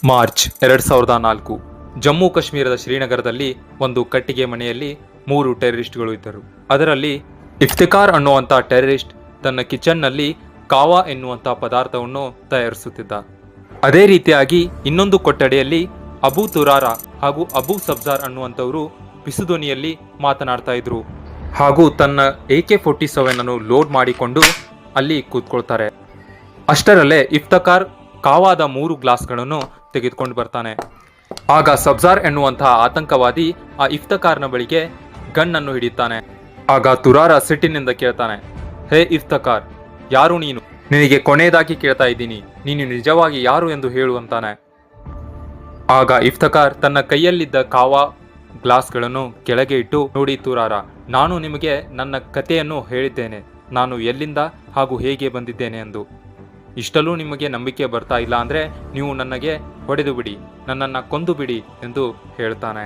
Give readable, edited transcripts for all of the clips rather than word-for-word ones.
March 2004 Jammu ಕಾಶ್ಮೀರದ ಶ್ರೀನಗರದಲ್ಲಿ ಒಂದು ಕಟ್ಟಿಗೆ ಮನೆಯಲ್ಲಿ 3 ಟೆರರಿಸ್ಟ್ಗಳು ಇದ್ದರು. ಅದರಲ್ಲಿ ಇಫ್ತಿಕಾರ್ ಅನ್ನುವಂಥ ಟೆರರಿಸ್ಟ್ ತನ್ನ ಕಿಚನ್ನಲ್ಲಿ ಕಾವಾ ಎನ್ನುವಂಥ ಪದಾರ್ಥವನ್ನು ತಯಾರಿಸುತ್ತಿದ್ದ. ಅದೇ ರೀತಿಯಾಗಿ ಇನ್ನೊಂದು ಕೊಠಡಿಯಲ್ಲಿ ಅಬು ತುರಾರಾ ಹಾಗೂ ಅಬು ಸಬ್ಜಾರ್ ಅನ್ನುವಂಥವರು ಬಿಸುಧ್ವನಿಯಲ್ಲಿ ಮಾತನಾಡ್ತಾ ಇದ್ರು ಹಾಗೂ ತನ್ನ AK-47 ಅನ್ನು ಲೋಡ್ ಮಾಡಿಕೊಂಡು ಅಲ್ಲಿ ಕೂತ್ಕೊಳ್ತಾರೆ. ಅಷ್ಟರಲ್ಲೇ ಇಫ್ತಿಕಾರ್ ಕಾವಾದ 3 ಗ್ಲಾಸ್ಗಳನ್ನು ತೆಗೆದುಕೊಂಡು ಬರ್ತಾನೆ. ಆಗ ಸಬ್ಜಾರ್ ಎನ್ನುವಂತಹ ಆತಂಕವಾದಿ ಆ ಇಫ್ತಿಕಾರ್ನ ಬಳಿಗೆ ಗನ್ ಅನ್ನು ಹಿಡಿಯುತ್ತಾನೆ. ಆಗ ತುರಾರ ಸಿಟ್ಟಿನಿಂದ ಕೇಳ್ತಾನೆ, ಹೇ ಇಫ್ತಿಕಾರ್, ಯಾರು ನೀನು? ನಿನಗೆ ಕೊನೆಯದಾಗಿ ಕೇಳ್ತಾ ಇದ್ದೀನಿ, ನೀನು ನಿಜವಾಗಿ ಯಾರು ಎಂದು ಹೇಳು ಅಂತಾನೆ. ಆಗ ಇಫ್ತಿಕಾರ್ ತನ್ನ ಕೈಯಲ್ಲಿದ್ದ ಕಾವಾ ಗ್ಲಾಸ್ಗಳನ್ನು ಕೆಳಗೆ ಇಟ್ಟು, ನೋಡಿ ತುರಾರ, ನಾನು ನಿಮಗೆ ನನ್ನ ಕಥೆಯನ್ನು ಹೇಳಿದ್ದೇನೆ, ನಾನು ಎಲ್ಲಿಂದ ಹಾಗೂ ಹೇಗೆ ಬಂದಿದ್ದೇನೆ ಎಂದು. ಇಷ್ಟಲ್ಲೂ ನಿಮಗೆ ನಂಬಿಕೆ ಬರ್ತಾ ಇಲ್ಲ ಅಂದರೆ ನೀವು ನನಗೆ ಹೊಡೆದು ಬಿಡಿ, ನನ್ನನ್ನು ಕೊಂದು ಬಿಡಿ ಎಂದು ಹೇಳ್ತಾನೆ.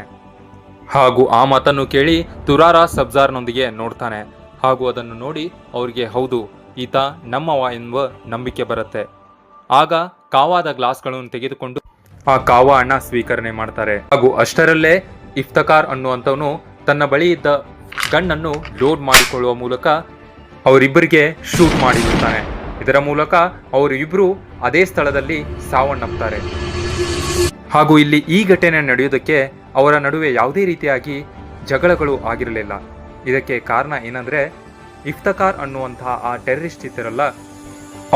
ಹಾಗೂ ಆ ಮಾತನ್ನು ಕೇಳಿ ತುರಾರ ಸಬ್ಜಾರ್ನೊಂದಿಗೆ ನೋಡ್ತಾನೆ ಹಾಗೂ ಅದನ್ನು ನೋಡಿ ಅವರಿಗೆ ಹೌದು, ಈತ ನಮ್ಮವ ಎನ್ನುವ ನಂಬಿಕೆ ಬರುತ್ತೆ. ಆಗ ಕಾವಾದ ಗ್ಲಾಸ್ಗಳನ್ನು ತೆಗೆದುಕೊಂಡು ಆ ಕಾವಾ ಅಣ್ಣ ಸ್ವೀಕರಣೆ ಮಾಡ್ತಾರೆ. ಹಾಗೂ ಅಷ್ಟರಲ್ಲೇ ಇಫ್ತಿಕಾರ್ ಅನ್ನುವಂಥವನು ತನ್ನ ಬಳಿ ಇದ್ದ ಗನ್ನನ್ನು ಲೋಡ್ ಮಾಡಿಕೊಳ್ಳುವ ಮೂಲಕ ಅವರಿಬ್ಬರಿಗೆ ಶೂಟ್ ಮಾಡಿರುತ್ತಾನೆ. ಇದರ ಮೂಲಕ ಅವರು ಇಬ್ಬರು ಅದೇ ಸ್ಥಳದಲ್ಲಿ ಸಾವನ್ನಪ್ತಾರೆ. ಹಾಗೂ ಇಲ್ಲಿ ಈ ಘಟನೆ ನಡೆಯುವುದಕ್ಕೆ ಅವರ ನಡುವೆ ಯಾವುದೇ ರೀತಿಯಾಗಿ ಜಗಳಗಳು ಆಗಿರಲಿಲ್ಲ. ಇದಕ್ಕೆ ಕಾರಣ ಏನಂದರೆ, ಇಫ್ತಿಕಾರ್ ಅನ್ನುವಂತಹ ಆ ಟೆರರಿಸ್ಟ್ ಇದ್ದಾರಲ್ಲ,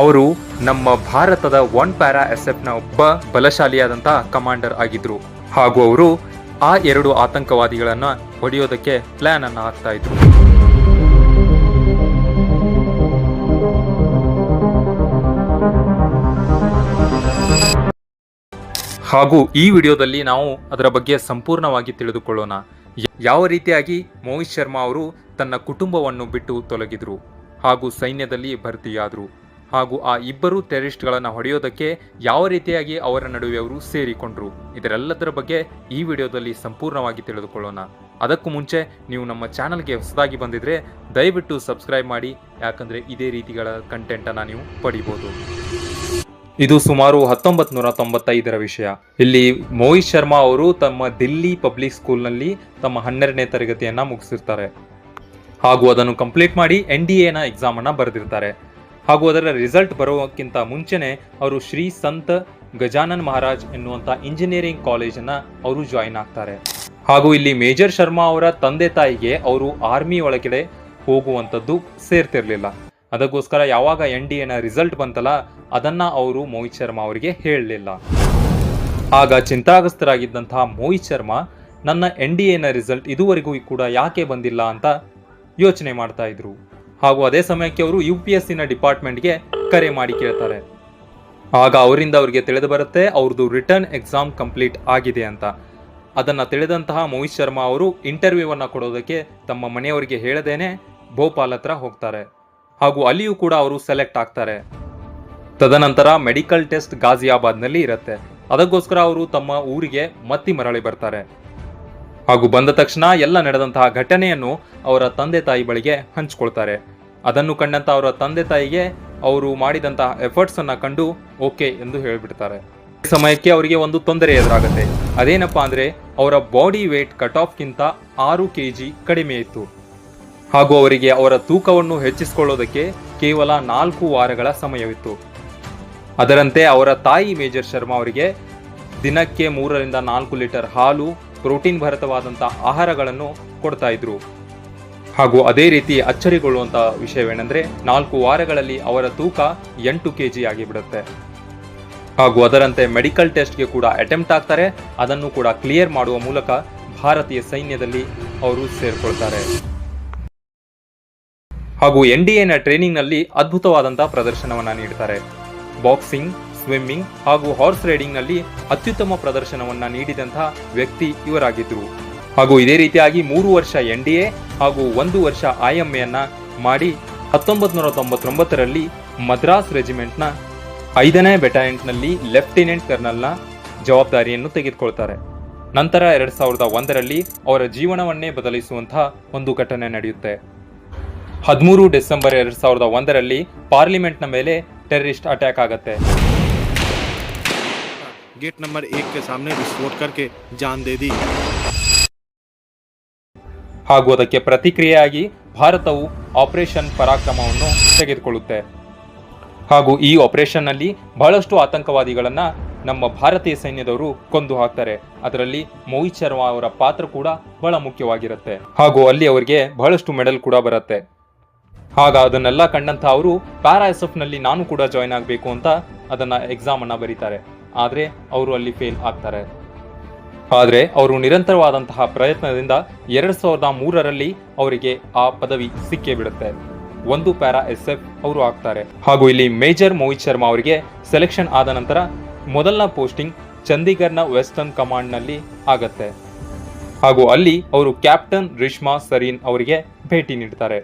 ಅವರು ನಮ್ಮ ಭಾರತದ 1 ಪ್ಯಾರಾ SF ಒಬ್ಬ ಬಲಶಾಲಿಯಾದಂತಹ ಕಮಾಂಡರ್ ಆಗಿದ್ರು. ಹಾಗೂ ಅವರು ಆ 2 ಆತಂಕವಾದಿಗಳನ್ನು ಹೊಡೆಯೋದಕ್ಕೆ ಪ್ಲಾನ್ ಅನ್ನು ಹಾಕ್ತಾ ಇದ್ರು. ಹಾಗೂ ಈ ವಿಡಿಯೋದಲ್ಲಿ ನಾವು ಅದರ ಬಗ್ಗೆ ಸಂಪೂರ್ಣವಾಗಿ ತಿಳಿದುಕೊಳ್ಳೋಣ. ಯಾವ ರೀತಿಯಾಗಿ ಮೋಹಿತ್ ಶರ್ಮಾ ಅವರು ತನ್ನ ಕುಟುಂಬವನ್ನು ಬಿಟ್ಟು ತೊಲಗಿದ್ರು ಹಾಗೂ ಸೈನ್ಯದಲ್ಲಿ ಭರ್ತಿಯಾದರು, ಹಾಗೂ ಆ ಇಬ್ಬರು ಟೆರರಿಸ್ಟ್ಗಳನ್ನು ಹೊಡೆಯೋದಕ್ಕೆ ಯಾವ ರೀತಿಯಾಗಿ ಅವರ ನಡುವೆ ಅವರು ಸೇರಿಕೊಂಡ್ರು, ಇದರೆಲ್ಲದರ ಬಗ್ಗೆ ಈ ವಿಡಿಯೋದಲ್ಲಿ ಸಂಪೂರ್ಣವಾಗಿ ತಿಳಿದುಕೊಳ್ಳೋಣ. ಅದಕ್ಕೂ ಮುಂಚೆ ನೀವು ನಮ್ಮ ಚಾನಲ್ಗೆ ಹೊಸದಾಗಿ ಬಂದಿದ್ರೆ ದಯವಿಟ್ಟು ಸಬ್ಸ್ಕ್ರೈಬ್ ಮಾಡಿ, ಯಾಕಂದರೆ ಇದೇ ರೀತಿಗಳ ಕಂಟೆಂಟನ್ನು ನೀವು ಪಡಿಬೋದು. ಇದು ಸುಮಾರು 1995ರ ವಿಷಯ. ಇಲ್ಲಿ ಮೋಹಿತ್ ಶರ್ಮಾ ಅವರು ತಮ್ಮ ದಿಲ್ಲಿ ಪಬ್ಲಿಕ್ ಸ್ಕೂಲ್ನಲ್ಲಿ ತಮ್ಮ 12ನೇ ತರಗತಿಯನ್ನು ಮುಗಿಸಿರ್ತಾರೆ ಹಾಗೂ ಅದನ್ನು ಕಂಪ್ಲೀಟ್ ಮಾಡಿ NDAನ ಎಕ್ಸಾಮನ್ನು ಬರೆದಿರ್ತಾರೆ. ಹಾಗೂ ಅದರ ರಿಸಲ್ಟ್ ಬರೋಕ್ಕಿಂತ ಮುಂಚೆನೆ ಅವರು ಶ್ರೀ ಸಂತ ಗಜಾನನ್ ಮಹಾರಾಜ್ ಎನ್ನುವಂಥ ಇಂಜಿನಿಯರಿಂಗ್ ಕಾಲೇಜನ್ನು ಅವರು ಜಾಯಿನ್ ಆಗ್ತಾರೆ. ಹಾಗೂ ಇಲ್ಲಿ ಮೇಜರ್ ಶರ್ಮಾ ಅವರ ತಂದೆ ತಾಯಿಗೆ ಅವರು ಆರ್ಮಿ ಒಳಗಡೆ ಹೋಗುವಂಥದ್ದು ಸೇರ್ತಿರ್ಲಿಲ್ಲ. ಅದಕ್ಕೋಸ್ಕರ ಯಾವಾಗ NDAನ ರಿಸಲ್ಟ್ ಬಂತಲ್ಲ, ಅದನ್ನ ಅವರು ಮೋಹಿತ್ ಶರ್ಮಾ ಅವರಿಗೆ ಹೇಳಲಿಲ್ಲ. ಆಗ ಚಿಂತಾಗ್ರಸ್ತರಾಗಿದ್ದಂತಹ ಮೋಹಿತ್ ಶರ್ಮಾ ನನ್ನ NDAನ ರಿಸಲ್ಟ್ ಇದುವರೆಗೂ ಕೂಡ ಯಾಕೆ ಬಂದಿಲ್ಲ ಅಂತ ಯೋಚನೆ ಮಾಡ್ತಾ ಇದ್ರು. ಹಾಗೂ ಅದೇ ಸಮಯಕ್ಕೆ ಅವರು UPSCನ ಡಿಪಾರ್ಟ್ಮೆಂಟ್ಗೆ ಕರೆ ಮಾಡಿ ಕೇಳ್ತಾರೆ. ಆಗ ಅವರಿಂದ ಅವರಿಗೆ ತಿಳಿದು ಬರುತ್ತೆ ಅವ್ರದ್ದು ರಿಟರ್ನ್ ಎಕ್ಸಾಮ್ ಕಂಪ್ಲೀಟ್ ಆಗಿದೆ ಅಂತ. ಅದನ್ನು ತಿಳಿದಂತಹ ಮೋಹಿತ್ ಶರ್ಮಾ ಅವರು ಇಂಟರ್ವ್ಯೂವನ್ನು ಕೊಡೋದಕ್ಕೆ ತಮ್ಮ ಮನೆಯವರಿಗೆ ಹೇಳದೇನೆ ಭೋಪಾಲ್ ಹತ್ರ ಹೋಗ್ತಾರೆ. ಹಾಗೂ ಅಲ್ಲಿಯೂ ಕೂಡ ಅವರು ಸೆಲೆಕ್ಟ್ ಆಗ್ತಾರೆ. ತದನಂತರ ಮೆಡಿಕಲ್ ಟೆಸ್ಟ್ ಗಾಜಿಯಾಬಾದ್ನಲ್ಲಿ ಇರುತ್ತೆ. ಅದಕ್ಕೋಸ್ಕರ ಅವರು ತಮ್ಮ ಊರಿಗೆ ಮತ್ತೆ ಮರಳಿ ಬರ್ತಾರೆ. ಹಾಗೂ ಬಂದ ತಕ್ಷಣ ಎಲ್ಲ ನಡೆದಂತಹ ಘಟನೆಯನ್ನು ಅವರ ತಂದೆ ತಾಯಿ ಬಳಿಗೆ ಹಂಚ್ಕೊಳ್ತಾರೆ. ಅದನ್ನು ಕಂಡಂತ ಅವರ ತಂದೆ ತಾಯಿಗೆ ಅವರು ಮಾಡಿದಂತಹ ಎಫರ್ಟ್ಸ್ ಅನ್ನ ಕಂಡು ಓಕೆ ಎಂದು ಹೇಳಿಬಿಡ್ತಾರೆ. ಈ ಸಮಯಕ್ಕೆ ಅವರಿಗೆ ಒಂದು ತೊಂದರೆ ಎದುರಾಗುತ್ತೆ. ಅದೇನಪ್ಪಾ ಅಂದ್ರೆ, ಅವರ ಬಾಡಿ ವೇಟ್ ಕಟ್ ಆಫ್ಗಿಂತ 6 kg ಕಡಿಮೆ ಇತ್ತು. ಹಾಗೂ ಅವರಿಗೆ ಅವರ ತೂಕವನ್ನು ಹೆಚ್ಚಿಸಿಕೊಳ್ಳೋದಕ್ಕೆ ಕೇವಲ 4 ವಾರಗಳ ಸಮಯವಿತ್ತು. ಅದರಂತೆ ಅವರ ತಾಯಿ ಮೇಜರ್ ಶರ್ಮಾ ಅವರಿಗೆ ದಿನಕ್ಕೆ 3 ರಿಂದ 4 ಲೀಟರ್ ಹಾಲು, ಪ್ರೋಟೀನ್ ಭರಿತವಾದಂಥ ಆಹಾರಗಳನ್ನು ಕೊಡ್ತಾ ಇದ್ರು. ಹಾಗೂ ಅದೇ ರೀತಿ ಅಚ್ಚರಿಗೊಳ್ಳುವಂಥ ವಿಷಯವೇನೆಂದರೆ, 4 ವಾರಗಳಲ್ಲಿ ಅವರ ತೂಕ 8 kg ಆಗಿಬಿಡುತ್ತೆ. ಹಾಗೂ ಅದರಂತೆ ಮೆಡಿಕಲ್ ಟೆಸ್ಟ್ಗೆ ಕೂಡ ಅಟೆಂಪ್ಟ್ ಆಗ್ತಾರೆ. ಅದನ್ನು ಕೂಡ ಕ್ಲಿಯರ್ ಮಾಡುವ ಮೂಲಕ ಭಾರತೀಯ ಸೈನ್ಯದಲ್ಲಿ ಅವರು ಸೇರ್ಕೊಳ್ತಾರೆ. ಹಾಗೂ NDAನ ಟ್ರೈನಿಂಗ್ನಲ್ಲಿ ಅದ್ಭುತವಾದಂತಹ ಪ್ರದರ್ಶನವನ್ನು ನೀಡ್ತಾರೆ. ಬಾಕ್ಸಿಂಗ್, ಸ್ವಿಮ್ಮಿಂಗ್ ಹಾಗೂ ಹಾರ್ಸ್ ರೈಡಿಂಗ್ನಲ್ಲಿ ಅತ್ಯುತ್ತಮ ಪ್ರದರ್ಶನವನ್ನು ನೀಡಿದಂತಹ ವ್ಯಕ್ತಿ ಇವರಾಗಿದ್ದರು. ಹಾಗೂ ಇದೇ ರೀತಿಯಾಗಿ 3 ವರ್ಷ NDA ಹಾಗೂ 1 ವರ್ಷ IMAಯನ್ನು ಮಾಡಿ 1999ರಲ್ಲಿ ಮದ್ರಾಸ್ ರೆಜಿಮೆಂಟ್ನ 5ನೇ ಬೆಟಾಲಿಯನ್ನಲ್ಲಿ ಲೆಫ್ಟಿನೆಂಟ್ ಕರ್ನಲ್ನ ಜವಾಬ್ದಾರಿಯನ್ನು ತೆಗೆದುಕೊಳ್ತಾರೆ. ನಂತರ 2001ರಲ್ಲಿ ಅವರ ಜೀವನವನ್ನೇ ಬದಲಿಸುವಂತಹ ಒಂದು ಘಟನೆ ನಡೆಯುತ್ತೆ. 13 ಡಿಸೆಂಬರ್ 2001ರಲ್ಲಿ ಪಾರ್ಲಿಮೆಂಟ್ನ ಮೇಲೆ ಟೆರರಿಸ್ಟ್ ಅಟ್ಯಾಕ್ ಆಗುತ್ತೆ. गेट नंबर 1 के सामने विस्फोट करके जान दे दी। ಹಾಗೂ ಅದಕ್ಕೆ ಪ್ರತಿಕ್ರಿಯೆಯಾಗಿ ಭಾರತವು ಆಪರೇಷನ್ ಪರಾಕ್ರಮವನ್ನು ತೆಗೆದುಕೊಳ್ಳುತ್ತೆ. ಹಾಗೂ ಈ ಆಪರೇಷನ್ ನಲ್ಲಿ ಬಹಳಷ್ಟು ಆತಂಕವಾದಿಗಳನ್ನ ನಮ್ಮ ಭಾರತೀಯ ಸೈನ್ಯದವರು ಕೊಂದು ಹಾಕ್ತಾರೆ. ಅದರಲ್ಲಿ ಮೋಹಿತ್ ಶರ್ಮಾ ಅವರ ಪಾತ್ರ ಕೂಡ ಬಹಳ ಮುಖ್ಯವಾಗಿರುತ್ತೆ. ಹಾಗೂ ಅಲ್ಲಿ ಅವರಿಗೆ ಬಹಳಷ್ಟು ಮೆಡಲ್ ಕೂಡ ಬರುತ್ತೆ. ಆಗ ಅದನ್ನೆಲ್ಲ ಕಂಡಂತ ಅವರು ಪ್ಯಾರಾ SF ನಲ್ಲಿ ನಾನು ಕೂಡ ಜಾಯ್ನ್ ಆಗಬೇಕು ಅಂತ ಅದನ್ನ ಎಕ್ಸಾಮ್ ಅನ್ನ ಬರೀತಾರೆ. ಆದ್ರೆ ಅವರು ಅಲ್ಲಿ ಫೇಲ್ ಆಗ್ತಾರೆ. ಆದರೆ ಅವರು ನಿರಂತರವಾದಂತಹ ಪ್ರಯತ್ನದಿಂದ 2003ರಲ್ಲಿ ಅವರಿಗೆ ಆ ಪದವಿ ಸಿಕ್ಕೇ ಬಿಡುತ್ತೆ. ಒಂದು ಪ್ಯಾರಾ SF ಅವರು ಆಗ್ತಾರೆ. ಹಾಗೂ ಇಲ್ಲಿ ಮೇಜರ್ ಮೋಹಿತ್ ಶರ್ಮಾ ಅವರಿಗೆ ಸೆಲೆಕ್ಷನ್ ಆದ ನಂತರ ಮೊದಲನ ಪೋಸ್ಟಿಂಗ್ ಚಂಡೀಗಢನ ವೆಸ್ಟರ್ನ್ ಕಮಾಂಡ್ ನಲ್ಲಿ ಆಗತ್ತೆ. ಹಾಗೂ ಅಲ್ಲಿ ಅವರು ಕ್ಯಾಪ್ಟನ್ ರಿಶ್ಮಾ ಸರೀನ್ ಅವರಿಗೆ ಭೇಟಿ ನೀಡ್ತಾರೆ.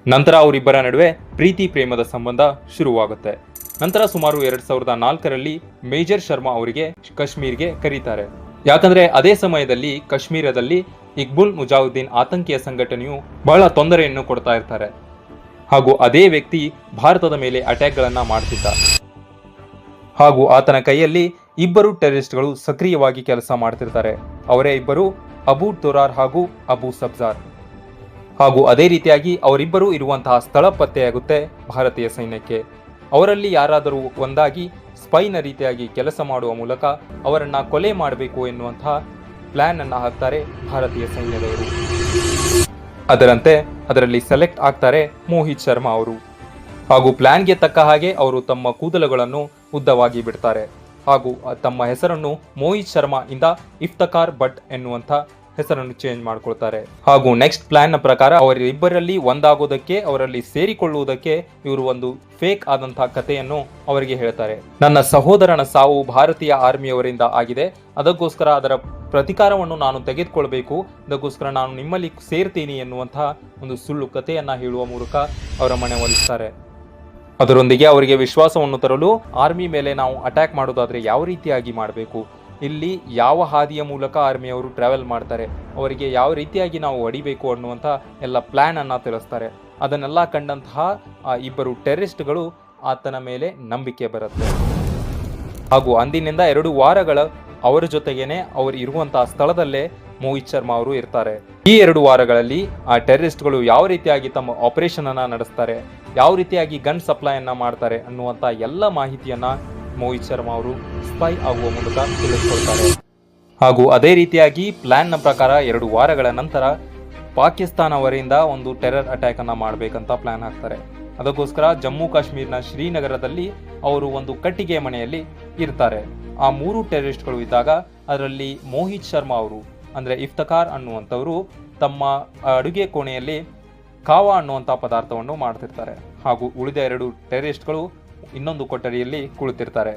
ನಂತರ ಅವರಿಬ್ಬರ ನಡುವೆ ಪ್ರೀತಿ ಪ್ರೇಮದ ಸಂಬಂಧ ಶುರುವಾಗುತ್ತೆ. ನಂತರ ಸುಮಾರು 2004ರಲ್ಲಿ ಮೇಜರ್ ಶರ್ಮಾ ಅವರಿಗೆ ಕಾಶ್ಮೀರ್ಗೆ ಕರೀತಾರೆ. ಯಾಕಂದ್ರೆ ಅದೇ ಸಮಯದಲ್ಲಿ ಕಾಶ್ಮೀರದಲ್ಲಿ ಇಕ್ಬುಲ್ ಮುಜಾಹಿದ್ದೀನ್ ಆತಂಕಿಯ ಸಂಘಟನೆಯು ಬಹಳ ತೊಂದರೆಯನ್ನು ಕೊಡ್ತಾ ಇರ್ತಾರೆ. ಹಾಗೂ ಅದೇ ವ್ಯಕ್ತಿ ಭಾರತದ ಮೇಲೆ ಅಟ್ಯಾಕ್ಗಳನ್ನ ಮಾಡ್ತಿದ್ದ. ಹಾಗೂ ಆತನ ಕೈಯಲ್ಲಿ ಇಬ್ಬರು ಟೆರರಿಸ್ಟ್ಗಳು ಸಕ್ರಿಯವಾಗಿ ಕೆಲಸ ಮಾಡ್ತಿರ್ತಾರೆ. ಅವರೇ ಇಬ್ಬರು ಅಬು ತುರಾರ್ ಹಾಗೂ ಅಬು ಸಬ್ಜಾರ್. ಹಾಗೂ ಅದೇ ರೀತಿಯಾಗಿ ಅವರಿಬ್ಬರು ಇರುವಂತಹ ಸ್ಥಳ ಪತ್ತೆಯಾಗುತ್ತೆ ಭಾರತೀಯ ಸೈನ್ಯಕ್ಕೆ. ಅವರಲ್ಲಿ ಯಾರಾದರೂ ಒಂದಾಗಿ ಸ್ಪೈನ ರೀತಿಯಾಗಿ ಕೆಲಸ ಮಾಡುವ ಮೂಲಕ ಅವರನ್ನ ಕೊಲೆ ಮಾಡಬೇಕು ಎನ್ನುವಂತಹ ಪ್ಲಾನ್ ಅನ್ನ ಹಾಕ್ತಾರೆ ಭಾರತೀಯ ಸೈನ್ಯದವರು. ಅದರಂತೆ ಅದರಲ್ಲಿ ಸೆಲೆಕ್ಟ್ ಆಗ್ತಾರೆ ಮೋಹಿತ್ ಶರ್ಮಾ ಅವರು. ಹಾಗೂ ಪ್ಲಾನ್ಗೆ ತಕ್ಕ ಹಾಗೆ ಅವರು ತಮ್ಮ ಕೂದಲುಗಳನ್ನು ಉದ್ದವಾಗಿ ಬಿಡ್ತಾರೆ. ಹಾಗೂ ತಮ್ಮ ಹೆಸರನ್ನು ಮೋಹಿತ್ ಶರ್ಮಾ ಇಂದ ಇಫ್ತಖಾರ್ ಭಟ್ ಎನ್ನುವಂತ ಹೆಸರನ್ನು ಚೇಂಜ್ ಮಾಡ್ಕೊಳ್ತಾರೆ. ಹಾಗೂ ನೆಕ್ಸ್ಟ್ ಪ್ಲಾನ್ ನ ಪ್ರಕಾರ ಅವರಿಬ್ಬರಲ್ಲಿ ಒಂದಾಗೋದಕ್ಕೆ, ಅವರಲ್ಲಿ ಸೇರಿಕೊಳ್ಳುವುದಕ್ಕೆ ಇವರು ಒಂದು ಫೇಕ್ ಆದಂತಹ ಕಥೆಯನ್ನು ಅವರಿಗೆ ಹೇಳ್ತಾರೆ. ನನ್ನ ಸಹೋದರನ ಸಾವು ಭಾರತೀಯ ಆರ್ಮಿಯವರಿಂದ ಆಗಿದೆ, ಅದಕ್ಕೋಸ್ಕರ ಅದರ ಪ್ರತಿಕಾರವನ್ನು ನಾನು ತೆಗೆದುಕೊಳ್ಬೇಕು, ಅದಕ್ಕೋಸ್ಕರ ನಾನು ನಿಮ್ಮಲ್ಲಿ ಸೇರ್ತೀನಿ ಎನ್ನುವಂತಹ ಒಂದು ಸುಳ್ಳು ಕಥೆಯನ್ನ ಹೇಳುವ ಮೂಲಕ ಅವರ ಮನೆ ಒಲಿಸ್ತಾರೆ. ಅದರೊಂದಿಗೆ ಅವರಿಗೆ ವಿಶ್ವಾಸವನ್ನು ತರಲು ಆರ್ಮಿ ಮೇಲೆ ನಾವು ಅಟ್ಯಾಕ್ ಮಾಡೋದಾದ್ರೆ ಯಾವ ರೀತಿಯಾಗಿ ಮಾಡಬೇಕು, ಇಲ್ಲಿ ಯಾವ ಹಾದಿಯ ಮೂಲಕ ಆರ್ಮಿಯವರು ಟ್ರಾವೆಲ್ ಮಾಡ್ತಾರೆ, ಅವರಿಗೆ ಯಾವ ರೀತಿಯಾಗಿ ನಾವು ಹೊಡಿಬೇಕು ಅನ್ನುವಂಥ ಎಲ್ಲ ಪ್ಲಾನ್ ಅನ್ನ ತಿಳಿಸ್ತಾರೆ. ಅದನ್ನೆಲ್ಲ ಕಂಡಂತಹ ಇಬ್ಬರು ಟೆರರಿಸ್ಟ್ಗಳು ಆತನ ಮೇಲೆ ನಂಬಿಕೆ ಬರುತ್ತೆ. ಹಾಗೂ ಅಂದಿನಿಂದ 2 ವಾರಗಳ ಅವರ ಜೊತೆಗೇನೆ ಅವರು ಇರುವಂತಹ ಸ್ಥಳದಲ್ಲೇ ಮೋಹಿತ್ ಶರ್ಮಾ ಅವರು ಇರ್ತಾರೆ. ಈ 2 ವಾರಗಳಲ್ಲಿ ಆ ಟೆರರಿಸ್ಟ್ಗಳು ಯಾವ ರೀತಿಯಾಗಿ ತಮ್ಮ ಆಪರೇಷನ್ ಅನ್ನ ನಡೆಸ್ತಾರೆ, ಯಾವ ರೀತಿಯಾಗಿ ಗನ್ ಸಪ್ಲೈ ಅನ್ನ ಮಾಡ್ತಾರೆ ಅನ್ನುವಂತ ಎಲ್ಲ ಮಾಹಿತಿಯನ್ನ ಮೋಹಿತ್ ಶರ್ಮಾ ಅವರು ಸ್ಪೈ ಆಗುವ ಮೂಲಕ ತಿಳಿದುಕೊಳ್ತಾರೆ. ಹಾಗೂ ಅದೇ ರೀತಿಯಾಗಿ ಪ್ಲಾನ್ ನ ಪ್ರಕಾರ 2 ವಾರಗಳ ನಂತರ ಪಾಕಿಸ್ತಾನ ಅವರಿಂದ ಒಂದು ಟೆರರ್ ಅಟ್ಯಾಕ್ ಅನ್ನ ಮಾಡಬೇಕಂತ ಪ್ಲಾನ್ ಹಾಕ್ತಾರೆ. ಅದಕ್ಕೋಸ್ಕರ ಜಮ್ಮು ಕಾಶ್ಮೀರ್ನ ಶ್ರೀನಗರದಲ್ಲಿ ಅವರು ಒಂದು ಕಟ್ಟಿಗೆ ಮನೆಯಲ್ಲಿ ಇರ್ತಾರೆ. ಆ 3 ಟೆರರಿಸ್ಟ್ಗಳು ಇದ್ದಾಗ ಅದರಲ್ಲಿ ಮೋಹಿತ್ ಶರ್ಮಾ ಅವರು ಅಂದ್ರೆ ಇಫ್ತಖಾರ್ ಅನ್ನುವಂಥವರು ತಮ್ಮ ಅಡುಗೆ ಕೋಣೆಯಲ್ಲಿ ಕಾವಾ ಅನ್ನುವಂಥ ಪದಾರ್ಥವನ್ನು ಮಾಡ್ತಿರ್ತಾರೆ. ಹಾಗೂ ಉಳಿದ 2 ಟೆರರಿಸ್ಟ್ಗಳು ಇನ್ನೊಂದು ಕೊಠಡಿಯಲ್ಲಿ ಕುಳಿತಿರ್ತಾರೆ.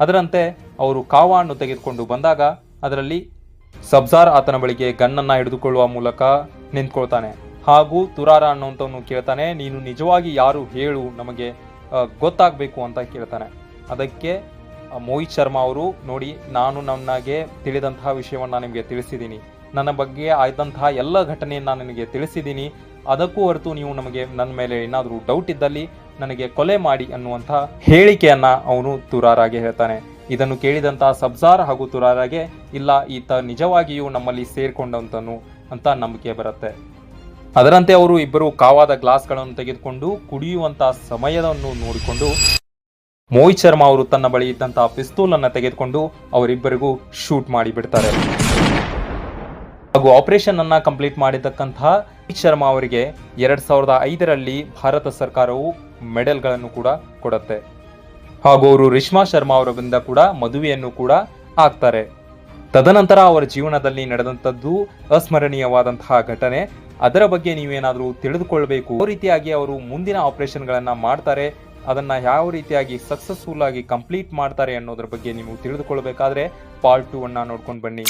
ಅದರಂತೆ ಅವರು ಕಾವಾ ಅನ್ನು ತೆಗೆದುಕೊಂಡು ಬಂದಾಗ ಅದರಲ್ಲಿ ಸಬ್ಜಾರ್ ಆತನ ಬಳಿಗೆ ಗನ್ನನ್ನ ಹಿಡಿದುಕೊಳ್ಳುವ ಮೂಲಕ ನಿಂತ್ಕೊಳ್ತಾನೆ. ಹಾಗೂ ತುರಾರ ಅನ್ನುವಂಥವನು ಕೇಳ್ತಾನೆ, ನೀನು ನಿಜವಾಗಿ ಯಾರು ಹೇಳು, ನಮಗೆ ಗೊತ್ತಾಗಬೇಕು ಅಂತ ಕೇಳ್ತಾನೆ. ಅದಕ್ಕೆ ಮೋಹಿತ್ ಶರ್ಮಾ ಅವರು, ನೋಡಿ ನಾನು ನನಗೆ ತಿಳಿದಂತಹ ವಿಷಯವನ್ನು ನಿಮಗೆ ತಿಳಿಸಿದ್ದೀನಿ, ನನ್ನ ಬಗ್ಗೆ ಆಯ್ದಂತಹ ಎಲ್ಲ ಘಟನೆಯನ್ನು ನಿನಗೆ ತಿಳಿಸಿದ್ದೀನಿ, ಅದಕ್ಕೂ ಹೊರತು ನೀವು ನಮಗೆ ನನ್ನ ಮೇಲೆ ಏನಾದರೂ ಡೌಟ್ ಇದ್ದಲ್ಲಿ ನನಗೆ ಕೊಲೆ ಮಾಡಿ ಅನ್ನುವಂಥ ಹೇಳಿಕೆಯನ್ನ ಅವನು ತುರಾರಾಗೆ ಹೇಳ್ತಾನೆ. ಇದನ್ನು ಕೇಳಿದಂತಹ ಸಬ್ಜಾರ್ ಹಾಗೂ ತುರಾರಾಗೆ ಇಲ್ಲ, ಈತ ನಿಜವಾಗಿಯೂ ನಮ್ಮಲ್ಲಿ ಸೇರ್ಕೊಂಡಂತನು ಅಂತ ನಂಬಿಕೆ ಬರುತ್ತೆ. ಅದರಂತೆ ಅವರು ಇಬ್ಬರು ಕಾವಾದ ಗ್ಲಾಸ್ಗಳನ್ನು ತೆಗೆದುಕೊಂಡು ಕುಡಿಯುವಂತಹ ಸಮಯವನ್ನು ನೋಡಿಕೊಂಡು ಮೋಹಿತ್ ಶರ್ಮಾ ಅವರು ತನ್ನ ಬಳಿ ಇದ್ದಂತಹ ಪಿಸ್ತೂಲ್ ಅನ್ನ ತೆಗೆದುಕೊಂಡು ಅವರಿಬ್ಬರಿಗೂ ಶೂಟ್ ಮಾಡಿ ಬಿಡ್ತಾರೆ. ಹಾಗೂ ಆಪರೇಷನ್ ಅನ್ನ ಕಂಪ್ಲೀಟ್ ಮಾಡಿದ್ದಕ್ಕಂತಹ ಮೋಹಿತ್ ಶರ್ಮಾ ಅವರಿಗೆ 2005ರಲ್ಲಿ ಭಾರತ ಸರ್ಕಾರವು ಮೆಡಲ್ಗಳನ್ನು ಕೂಡ ಕೊಡುತ್ತೆ. ಹಾಗೂ ಅವರು ರಿಶ್ಮಾ ಶರ್ಮಾ ಅವರಿಂದ ಕೂಡ ಮದುವೆಯನ್ನು ಕೂಡ ಆಗ್ತಾರೆ. ತದನಂತರ ಅವರ ಜೀವನದಲ್ಲಿ ನಡೆದಂಥದ್ದು ಅಸ್ಮರಣೀಯವಾದಂತಹ ಘಟನೆ. ಅದರ ಬಗ್ಗೆ ನೀವೇನಾದರೂ ತಿಳಿದುಕೊಳ್ಬೇಕು, ಯಾವ ರೀತಿಯಾಗಿ ಅವರು ಮುಂದಿನ ಆಪರೇಷನ್ಗಳನ್ನ ಮಾಡ್ತಾರೆ, ಅದನ್ನ ಯಾವ ರೀತಿಯಾಗಿ ಸಕ್ಸಸ್ಫುಲ್ ಆಗಿ ಕಂಪ್ಲೀಟ್ ಮಾಡ್ತಾರೆ ಅನ್ನೋದ್ರ ಬಗ್ಗೆ ನೀವು ತಿಳಿದುಕೊಳ್ಬೇಕಾದ್ರೆ ಪಾರ್ಟ್ 2 ಅನ್ನ ನೋಡ್ಕೊಂಡು ಬನ್ನಿ.